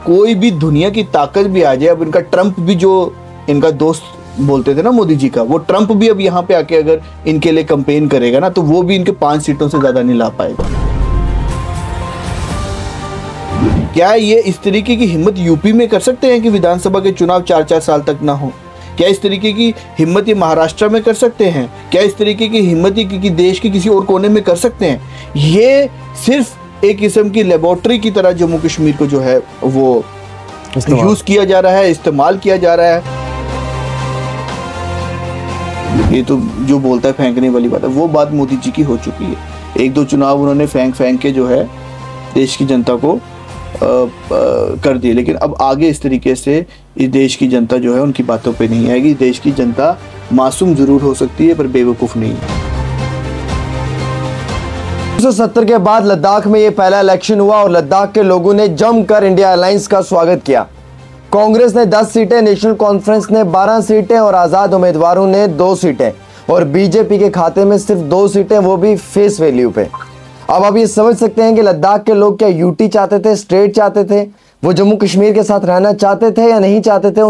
कोई भी दुनिया की ताकत भी आ जाए, अब इनका ट्रंप भी, जो इनका दोस्त बोलते थे ना मोदी जी का, वो ट्रंप भी अब यहाँ पे आके अगर इनके लिए कैंपेन करेगा ना, तो वो भी इनके 5 सीटों से ज्यादा नहीं ला पाएगा। क्या ये इस तरीके की हिम्मत यूपी में कर सकते हैं कि विधानसभा के चुनाव 4-4 साल तक ना हो? क्या इस तरीके की हिम्मत ये महाराष्ट्र में कर सकते हैं? क्या इस तरीके की हिम्मत ये देश के किसी और कोने में कर सकते हैं? ये सिर्फ एक किस्म की लेबोरेटरी की तरह जम्मू कश्मीर को जो है वो यूज किया जा रहा है, इस्तेमाल किया जा रहा है। ये तो जो बोलता है फेंकने वाली बात है, वो बात मोदी जी की हो चुकी है। 1-2 चुनाव उन्होंने फेंक के जो है देश की जनता को कर दिए, लेकिन अब आगे इस तरीके से इस देश की जनता जो है उनकी बातों पे नहीं आएगी। देश की जनता मासूम जरूर हो सकती है पर बेवकूफ़ नहीं है। 1970 के बाद लद्दाख में ये पहला इलेक्शन हुआ और लद्दाख के लोगों ने जमकर इंडिया अलायंस का स्वागत किया। कांग्रेस ने 10 सीटें, नेशनल कॉन्फ्रेंस ने 12 सीटें और आज़ाद उम्मीदवारों ने 2 सीटें और बीजेपी के खाते में सिर्फ 2 सीटें, वो भी फेस वैल्यू पे। अब आप ये समझ सकते हैं कि लद्दाख के लोग क्या यूटी चाहते थे, स्टेट चाहते थे, वो जम्मू कश्मीर के साथ रहना चाहते थे या नहीं चाहते थे।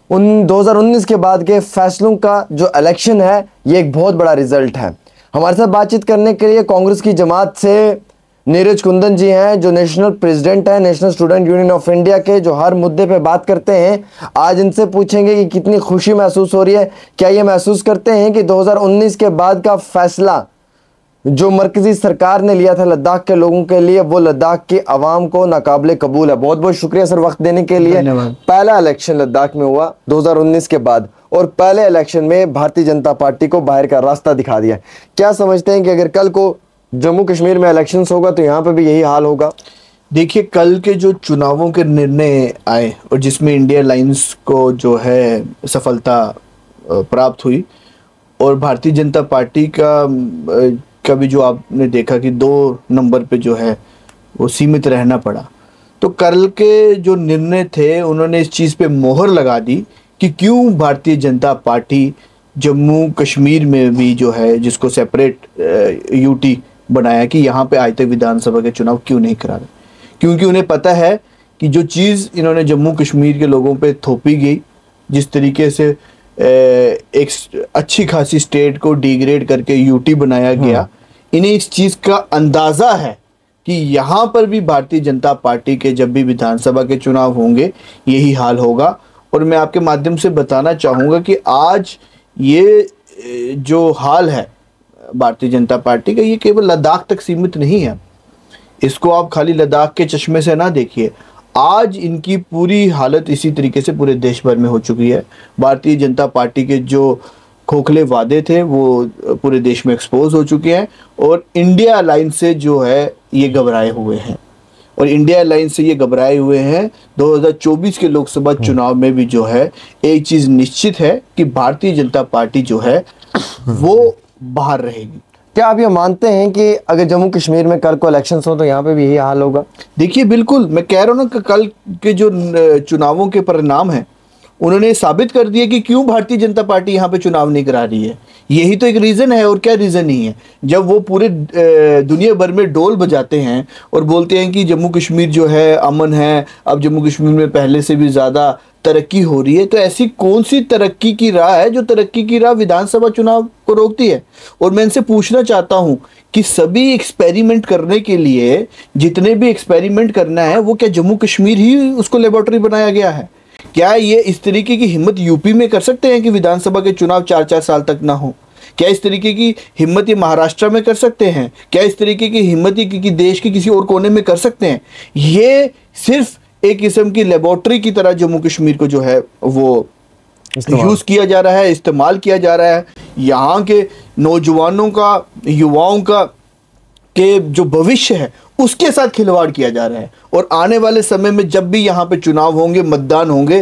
उन 2019 के बाद के फैसलों का जो इलेक्शन है ये एक बहुत बड़ा रिजल्ट है। हमारे साथ बातचीत करने के लिए कांग्रेस की जमात से नीरज कुंदन जी हैं, जो नेशनल प्रेसिडेंट हैं national student union of India के, जो हर मुद्दे पे बात करते हैं। आज इनसे पूछेंगे कि कितनी खुशी महसूस हो रही है, क्या ये महसूस करते हैं कि 2019 के बाद का फैसला जो मरकजी सरकार ने लिया था लद्दाख के लोगों के लिए, वो लद्दाख की आवाम को नाकाबिले कबूल है। बहुत बहुत शुक्रिया सर वक्त देने के लिए। पहला इलेक्शन लद्दाख में हुआ 2019 के बाद और पहले इलेक्शन में भारतीय जनता पार्टी को बाहर का रास्ता दिखा दिया। क्या समझते हैं कि अगर कल को जम्मू कश्मीर में इलेक्शंस होगा तो यहाँ पे भी यही हाल होगा? देखिए, कल के जो चुनावों के निर्णय आए और जिसमें इंडिया अलायंस को जो है सफलता प्राप्त हुई और भारतीय जनता पार्टी का भी जो आपने देखा कि 2 नंबर पे जो है वो सीमित रहना पड़ा, तो कल के जो निर्णय थे उन्होंने इस चीज़ पे मोहर लगा दी कि क्यों भारतीय जनता पार्टी जम्मू कश्मीर में भी जो है, जिसको सेपरेट यूटी बनाया, कि यहाँ पे आज तक विधानसभा के चुनाव क्यों नहीं करा रहे। क्योंकि उन्हें पता है कि जो चीज़ इन्होंने जम्मू कश्मीर के लोगों पे थोपी गई, जिस तरीके से एक अच्छी खासी स्टेट को डिग्रेड करके यूटी बनाया गया, इन्हें इस चीज़ का अंदाज़ा है कि यहाँ पर भी भारतीय जनता पार्टी के जब भी विधानसभा के चुनाव होंगे यही हाल होगा। और मैं आपके माध्यम से बताना चाहूँगा कि आज ये जो हाल है भारतीय जनता पार्टी का, ये केवल लद्दाख तक सीमित नहीं है। इसको आप खाली लद्दाख के चश्मे से ना देखिए, आज इनकी पूरी हालत इसी तरीके से पूरे देश भर में हो चुकी है। भारतीय जनता पार्टी के जो खोखले वादे थे वो पूरे देश में एक्सपोज हो चुके हैं और इंडिया अलायंस से जो है ये घबराए हुए हैं। और इंडिया अलायंस से ये घबराए हुए हैं 2024 के लोकसभा चुनाव में भी जो है एक चीज़ निश्चित है कि भारतीय जनता पार्टी जो है वो बाहर रहेगी। क्या आप ये मानते हैं कि अगर जम्मू कश्मीर में कल को इलेक्शंस हो तो यहाँ पे भी यही हाल होगा? देखिए, बिल्कुल, मैं कह रहा हूँ ना कि कल के जो चुनावों के परिणाम हैं उन्होंने साबित कर दिया कि क्यों भारतीय जनता पार्टी यहाँ पे चुनाव नहीं करा रही है। यही तो एक रीज़न है, और क्या रीज़न नहीं है। जब वो पूरे दुनिया भर में डोल बजाते हैं और बोलते हैं कि जम्मू कश्मीर जो है अमन है, अब जम्मू कश्मीर में पहले से भी ज़्यादा तरक्की हो रही है, तो ऐसी कौन सी तरक्की की राह है जो तरक्की की राह विधानसभा चुनाव को रोकती है? और मैं इनसे पूछना चाहता हूँ कि सभी एक्सपेरिमेंट करने के लिए, जितने भी एक्सपेरिमेंट करना है, वो क्या जम्मू कश्मीर ही उसको लेबोरेटरी बनाया गया है? क्या ये इस तरीके की हिम्मत यूपी में कर सकते हैं कि विधानसभा के चुनाव 4-4 साल तक ना हो? क्या इस तरीके की हिम्मत ये महाराष्ट्र में कर सकते हैं? क्या इस तरीके की हिम्मत ये देश के किसी और कोने में कर सकते हैं? ये सिर्फ एक किस्म की लेबोरेटरी की तरह जम्मू कश्मीर को जो है वो यूज किया जा रहा है, इस्तेमाल किया जा रहा है। यहाँ के नौजवानों का, युवाओं का के जो भविष्य है उसके साथ खिलवाड़ किया जा रहा है। और आने वाले समय में जब भी यहाँ पे चुनाव होंगे, मतदान होंगे,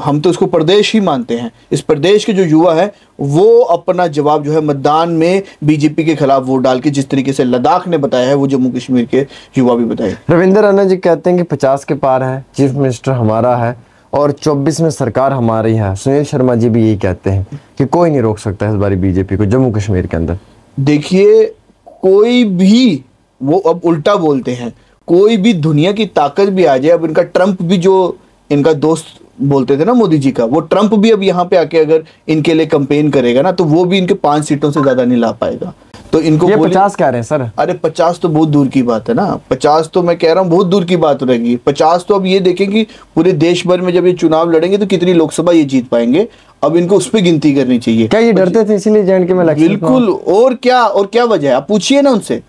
हम तो इसको प्रदेश ही मानते हैं, इस प्रदेश के जो युवा है वो अपना जवाब जो है मतदान में बीजेपी के खिलाफ वोट डाल के, जिस तरीके से लद्दाख ने बताया है वो जम्मू कश्मीर के युवा भी बताए। रविंद्र रैना जी कहते हैं कि 50 के पार है, चीफ मिनिस्टर हमारा है और 24 में सरकार हमारी है। सुनील शर्मा जी भी यही कहते हैं कि कोई नहीं रोक सकता इस बारी बीजेपी को जम्मू कश्मीर के अंदर। देखिए, कोई भी, वो अब उल्टा बोलते हैं, कोई भी दुनिया की ताकत भी आ जाए, अब इनका ट्रंप भी, जो इनका दोस्त बोलते थे ना मोदी जी का, वो ट्रंप भी अब यहाँ पे आके अगर इनके लिए कैंपेन करेगा ना, तो वो भी इनके 5 सीटों से ज्यादा नहीं ला पाएगा। तो इनको ये 50 कह रहे हैं सर। अरे 50 तो बहुत दूर की बात है ना, 50 तो मैं कह रहा हूँ बहुत दूर की बात रहेगी। 50 तो अब ये देखें कि पूरे देश भर में जब ये चुनाव लड़ेंगे तो कितनी लोकसभा ये जीत पाएंगे, अब इनको उस पर गिनती करनी चाहिए। क्या ये डरते थे इसीलिए जे.एंड.के में इलेक्शन? बिल्कुल, और क्या वजह है, आप पूछिए ना उनसे।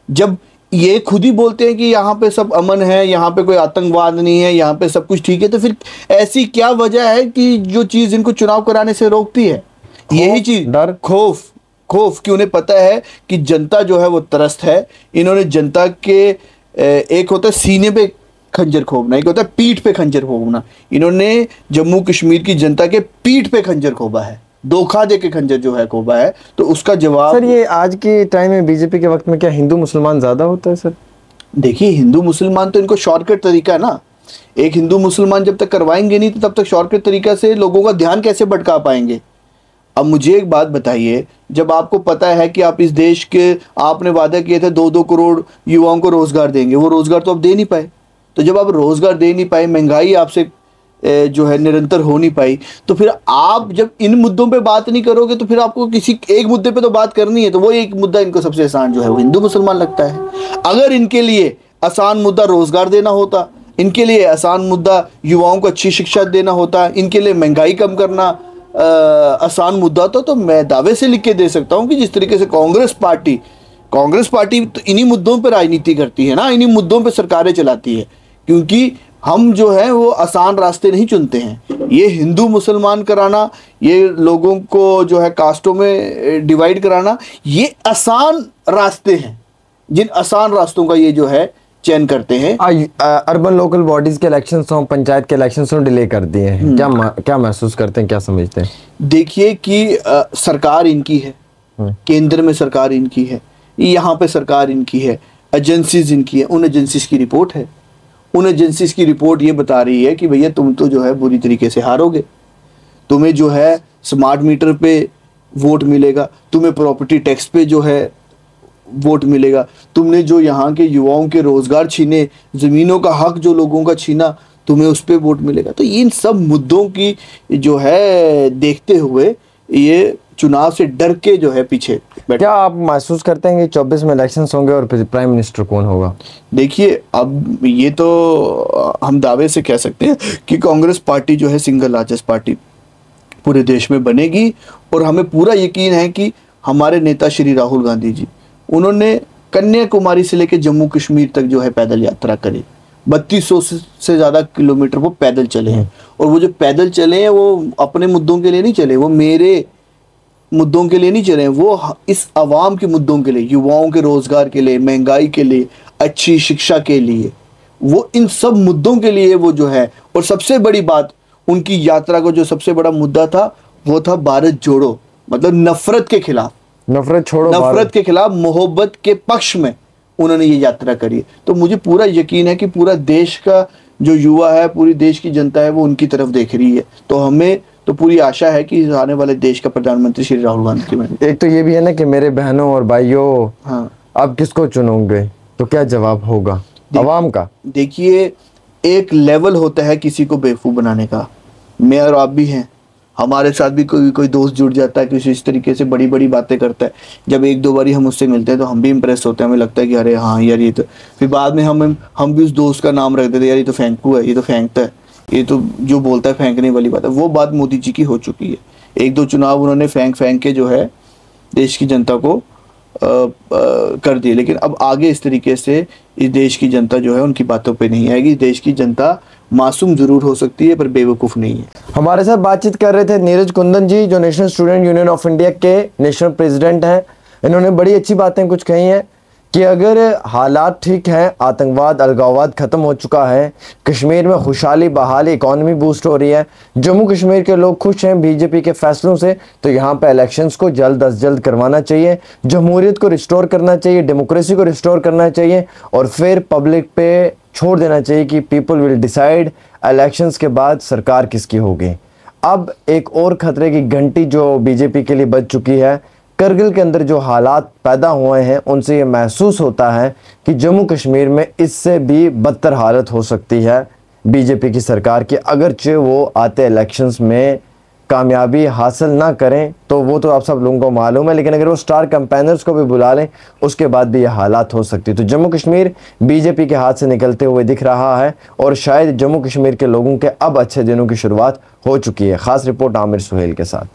जब ये खुद ही बोलते हैं कि यहाँ पे सब अमन है, यहाँ पे कोई आतंकवाद नहीं है, यहाँ पे सब कुछ ठीक है, तो फिर ऐसी क्या वजह है कि जो चीज इनको चुनाव कराने से रोकती है? यही चीज, डर, खौफ कि उन्हें पता है कि जनता जो है वो त्रस्त है। इन्होंने जनता के, एक होता है सीने पे खंजर खोबना, एक होता है पीठ पे खंजर खोबना। इन्होंने जम्मू कश्मीर की जनता के पीठ पे खंजर खोबा है, धोखा दे के खंजर जो है खोबा है। तो उसका जवाब सर, ये आज के टाइम में बीजेपी के वक्त में क्या हिंदू मुसलमान ज्यादा होता है सर? देखिए, हिंदू मुसलमान तो इनको शॉर्टकट तरीका है ना। एक हिंदू मुसलमान जब तक करवाएंगे नहीं तो तब तक शॉर्टकट तरीका से लोगों का ध्यान कैसे भटका पाएंगे? अब मुझे एक बात बताइए, जब आपको पता है कि आप इस देश के, आपने वादा किए थे 2-2 करोड़ युवाओं को रोजगार देंगे, वो रोजगार तो आप दे नहीं पाए। तो जब आप रोजगार दे नहीं पाए, महंगाई आपसे जो है निरंतर हो नहीं पाई, तो फिर आप जब इन मुद्दों पे बात नहीं करोगे तो फिर आपको किसी एक मुद्दे पे तो बात करनी है। तो वो एक मुद्दा इनको सबसे आसान जो है वो हिंदू मुसलमान लगता है। अगर इनके लिए आसान मुद्दा रोजगार देना होता, इनके लिए आसान मुद्दा युवाओं को अच्छी शिक्षा देना होता, इनके लिए महंगाई कम करना आसान मुद्दा तो मैं दावे से लिख के दे सकता हूं कि जिस तरीके से कांग्रेस पार्टी तो इन्हीं मुद्दों पर राजनीति करती है ना, इन्हीं मुद्दों पर सरकारें चलाती है। क्योंकि हम जो है वो आसान रास्ते नहीं चुनते हैं। ये हिंदू मुसलमान कराना, ये लोगों को जो है कास्टों में डिवाइड कराना, ये आसान रास्ते हैं, जिन आसान रास्तों का ये जो है चयन करते हैं। अर्बन लोकल बॉडीज के इलेक्शंस हो, पंचायत के इलेक्शंस हो, डिले कर दिए हैं। क्या महसूस करते हैं, क्या समझते हैं? देखिए कि सरकार इनकी है, केंद्र में सरकार इनकी है, यहाँ पे सरकार इनकी है, एजेंसीज इनकी है। उन एजेंसीज की रिपोर्ट है, उन एजेंसीज की रिपोर्ट ये बता रही है कि भैया तुम तो जो है बुरी तरीके से हारोगे, तुम्हें जो है स्मार्ट मीटर पे वोट मिलेगा, तुम्हें प्रॉपर्टी टैक्स पे जो है वोट मिलेगा, तुमने जो यहाँ के युवाओं के रोजगार छीने, जमीनों का हक जो लोगों का छीना, तुम्हें उस पर वोट मिलेगा। तो इन सब मुद्दों की जो है देखते हुए ये चुनाव से डर के जो है पीछे बैठे। क्या आप महसूस करते हैं कि 24 में इलेक्शंस होंगे और प्राइम मिनिस्टर कौन होगा? देखिए, अब ये तो हम दावे से कह सकते हैं कि कांग्रेस पार्टी जो है सिंगल लार्जेस्ट पार्टी पूरे देश में बनेगी। और हमें पूरा यकीन है कि हमारे नेता श्री राहुल गांधी जी, उन्होंने कन्याकुमारी से लेकर जम्मू कश्मीर तक जो है पैदल यात्रा करी, 3200 से ज़्यादा किलोमीटर वो पैदल चले हैं। और वो जो पैदल चले हैं वो अपने मुद्दों के लिए नहीं चले, वो मेरे मुद्दों के लिए नहीं चले हैं, वो इस आवाम के मुद्दों के लिए, युवाओं के रोजगार के लिए, महंगाई के लिए, अच्छी शिक्षा के लिए, वो इन सब मुद्दों के लिए वो जो है। और सबसे बड़ी बात, उनकी यात्रा का जो सबसे बड़ा मुद्दा था वो था भारत जोड़ो, मतलब नफरत के खिलाफ, नफरत छोड़ो, नफरत के खिलाफ मोहब्बत के पक्ष में उन्होंने ये यात्रा करी। तो मुझे पूरा यकीन है कि पूरा देश का जो युवा है, पूरी देश की जनता है, वो उनकी तरफ देख रही है। तो हमें तो पूरी आशा है कि आने वाले देश का प्रधानमंत्री श्री राहुल गांधी की बने। एक तो ये भी है ना कि मेरे बहनों और भाइयों, हाँ, आप किसको चुनोगे? तो क्या जवाब होगा आवाम का? देखिए, एक लेवल होता है किसी को बेवकूफ़ बनाने का। मैं और आप भी हैं, हमारे साथ भी कोई दोस्त जुड़ जाता है, किसी इस तरीके से बड़ी बड़ी बातें करता है। जब 1-2 बारी हम उससे मिलते हैं तो हम भी इम्प्रेस होते हैं, हमें लगता है कि अरे हाँ यार ये तो, फिर बाद में हम भी उस दोस्त का नाम रख देते हैं, यार ये तो फेंकू है, ये तो फेंकता है, ये तो जो बोलता है फेंकने वाली बात है। वो बात मोदी जी की हो चुकी है। 1-2 चुनाव उन्होंने फेंक के जो है देश की जनता को कर दिए। लेकिन अब आगे इस तरीके से इस देश की जनता जो है उनकी बातों पे नहीं आएगी। देश की जनता मासूम जरूर हो सकती है पर बेवकूफ़ नहीं है। हमारे साथ बातचीत कर रहे थे नीरज कुंदन जी, जो national student union of India के नेशनल प्रेसिडेंट हैं। इन्होंने बड़ी अच्छी बातें कुछ कही हैं कि अगर हालात ठीक हैं, आतंकवाद अलगाववाद ख़त्म हो चुका है, कश्मीर में खुशहाली बहाली, इकॉनमी बूस्ट हो रही है, जम्मू कश्मीर के लोग खुश हैं बीजेपी के फैसलों से, तो यहाँ पे इलेक्शंस को जल्द अज जल्द करवाना चाहिए, जमहूरियत को रिस्टोर करना चाहिए, डेमोक्रेसी को रिस्टोर करना चाहिए और फिर पब्लिक पे छोड़ देना चाहिए कि पीपल विल डिसाइड इलेक्शंस के बाद सरकार किसकी होगी। अब एक और खतरे की घंटी जो बीजेपी के लिए बज चुकी है, करगिल के अंदर जो हालात पैदा हुए हैं उनसे ये महसूस होता है कि जम्मू कश्मीर में इससे भी बदतर हालत हो सकती है बीजेपी की सरकार की, अगरचे वो आते इलेक्शंस में कामयाबी हासिल ना करें तो वो तो आप सब लोगों को मालूम है, लेकिन अगर वो स्टार कैंपेनर्स को भी बुला लें उसके बाद भी ये हालात हो सकती है। तो जम्मू कश्मीर बीजेपी के हाथ से निकलते हुए दिख रहा है और शायद जम्मू कश्मीर के लोगों के अब अच्छे दिनों की शुरुआत हो चुकी है। खास रिपोर्ट आमिर सुहेल के साथ।